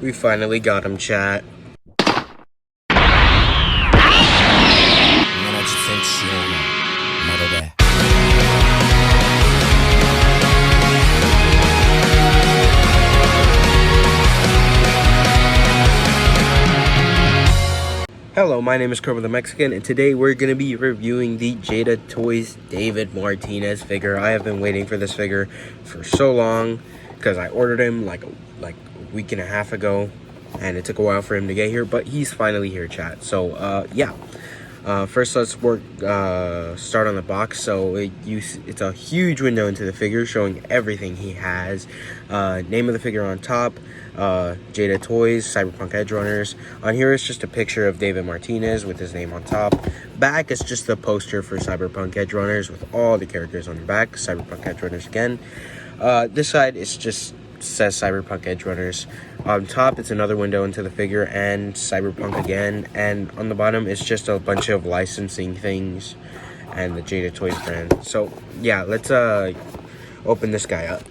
We finally got him, chat. Hello, my name is Kerbo the Mexican, and today we're going to be reviewing the Jada Toys David Martinez figure. I have been waiting for this figure for so long because I ordered him like a week and a half ago, and it took a while for him to get here, but he's finally here, chat. So yeah, first let's start on the box. So it's a huge window into the figure showing everything he has. Name of the figure on top, Jada Toys Cyberpunk Edge Runners. On here is just a picture of David Martinez with his name on top. Back is just the poster for Cyberpunk Edge Runners with all the characters on the back. Cyberpunk Edge Runners again. This side is just says Cyberpunk Edge Runners. On top, it's another window into the figure and Cyberpunk again. And on the bottom, it's just a bunch of licensing things and the Jada Toys brand. So yeah, let's open this guy up.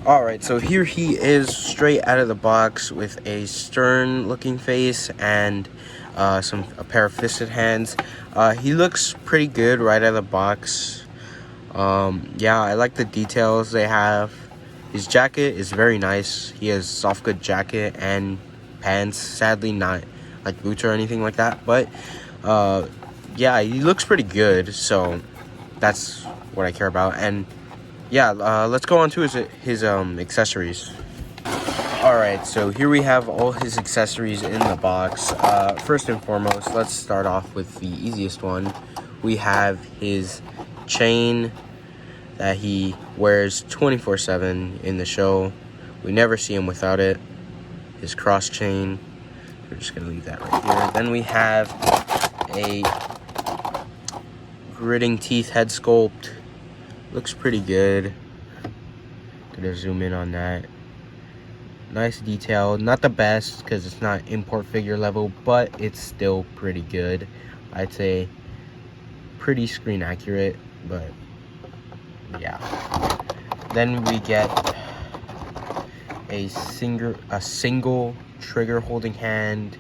Alright, so here he is straight out of the box with a stern looking face and a pair of fisted hands. He looks pretty good right out of the box. Yeah, I like the details they have. His jacket is very nice. He has soft good jacket and pants. Sadly not like boots or anything like that, but yeah, he looks pretty good, so that's what I care about. And yeah, let's go on to his accessories. Alright, so here we have all his accessories in the box. First and foremost, let's start off with the easiest one. We have his chain that he wears 24/7 in the show. We never see him without it. His cross chain. We're just gonna leave that right here. Then we have a gritting teeth head sculpt. Looks pretty good. Gonna zoom in on that. Nice detail. Not the best because it's not import figure level, but it's still pretty good. I'd say pretty screen accurate, but yeah. Then we get a single trigger holding hand,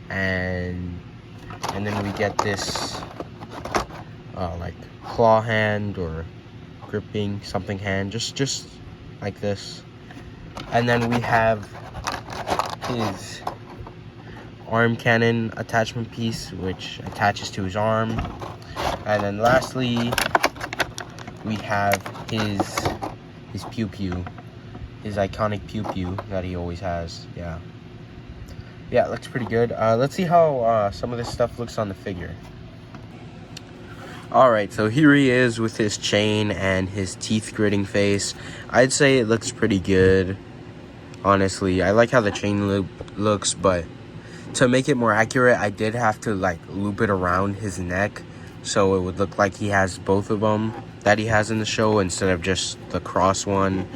and then we get this like claw hand or gripping something hand, just like this. And then we have his arm cannon attachment piece, which attaches to his arm. And then lastly, we have his pew pew, his iconic pew pew that he always has. Yeah, it looks pretty good. Let's see how some of this stuff looks on the figure. Alright, so here he is with his chain and his teeth gritting face. I'd say it looks pretty good, honestly. I like how the chain loop looks, but to make it more accurate, I did have to like loop it around his neck so it would look like he has both of them that he has in the show instead of just the cross one.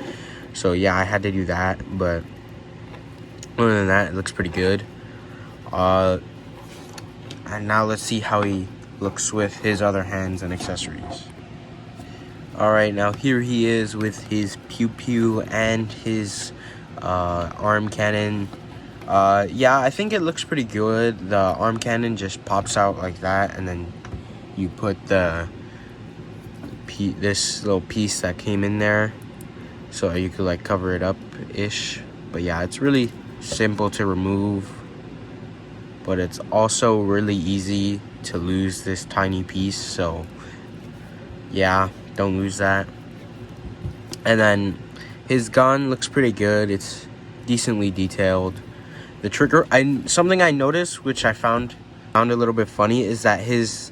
So yeah, I had to do that, but other than that, it looks pretty good. And now let's see how he looks with his other hands and accessories. Alright, now here he is with his pew pew and his arm cannon. Yeah, I think it looks pretty good. The arm cannon just pops out like that, and then you put this little piece that came in there so you could like cover it up ish. But yeah, it's really simple to remove, but it's also really easy to lose this tiny piece, so yeah, don't lose that. And then his gun looks pretty good. It's decently detailed. The trigger, something I noticed, which I found a little bit funny, is that his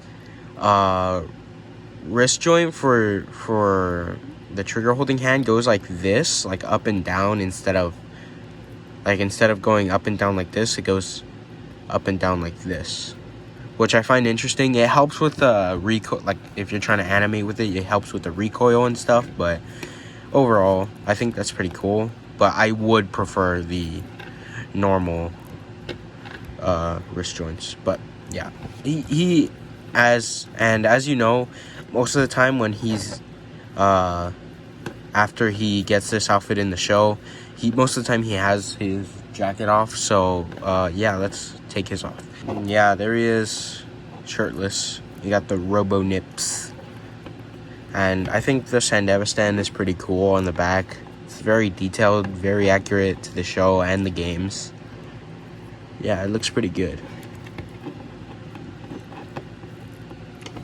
wrist joint for the trigger holding hand goes like this, like up and down, instead of going up and down like this, it goes up and down like this, which I find interesting. It helps with the recoil, like if you're trying to animate with it, it helps with the recoil and stuff. But overall, I think that's pretty cool. But I would prefer the normal wrist joints. But yeah, as you know, most of the time when he's after he gets this outfit in the show, most of the time he has his jacket off. So yeah, let's take his off. Yeah, there he is, shirtless. You got the robo nips. And I think the Sandevistan is pretty cool on the back. It's very detailed, very accurate to the show and the games. Yeah, it looks pretty good.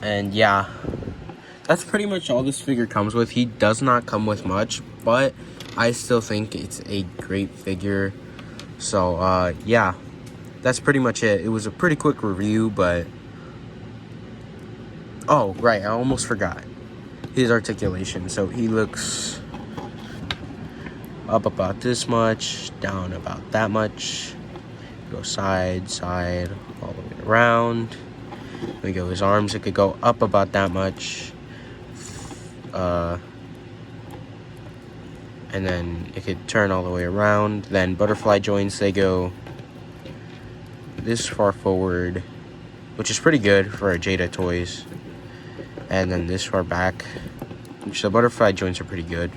And yeah, that's pretty much all this figure comes with. He does not come with much, but I still think it's a great figure. So yeah, that's pretty much it. It was a pretty quick review, but oh right, I almost forgot his articulation. So he looks up about this much, down about that much, go side, all the way around. There we go, his arms, it could go up about that much, and then it could turn all the way around. Then butterfly joints, they go this far forward, which is pretty good for a Jada toys, and then this far back, which the butterfly joints are pretty good.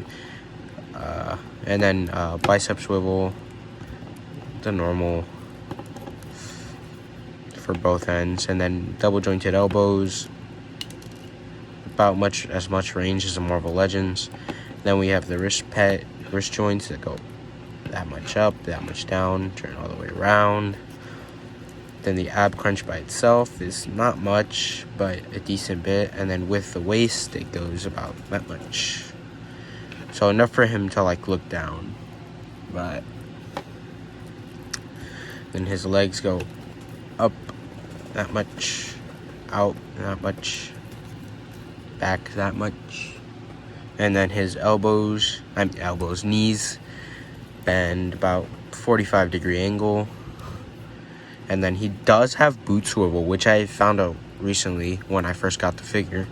And then bicep swivel, the normal for both ends, and then double jointed elbows, about as much range as the Marvel Legends. Then we have the wrist joints that go that much up, that much down, turn all the way around. Then the ab crunch by itself is not much, but a decent bit. And then with the waist, it goes about that much. So enough for him to like look down. But then his legs go up that much, out that much, back that much. And then his knees bend about 45-degree angle. And then he does have boot swivel, which I found out recently when I first got the figure.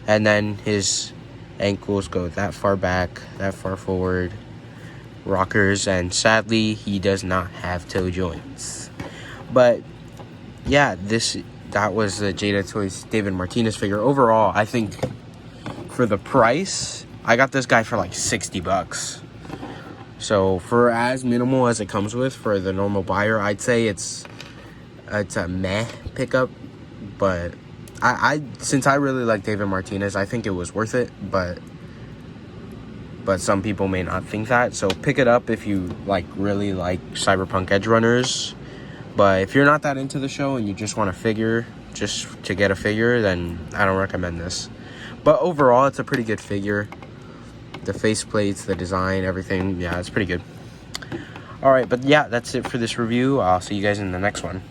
And then his ankles go that far back, that far forward, rockers, and sadly he does not have toe joints. But yeah, that was the Jada Toys David Martinez figure. Overall, I think for the price, I got this guy for like $60. So for as minimal as it comes with for the normal buyer, I'd say it's a meh pickup. But since I really like David Martinez, I think it was worth it, but some people may not think that. So pick it up if you really like Cyberpunk Edge Runners. But if you're not that into the show and you just want a figure just to get a figure, then I don't recommend this. But overall, it's a pretty good figure. The faceplates, the design, everything, yeah, it's pretty good. Alright, but yeah, that's it for this review. I'll see you guys in the next one.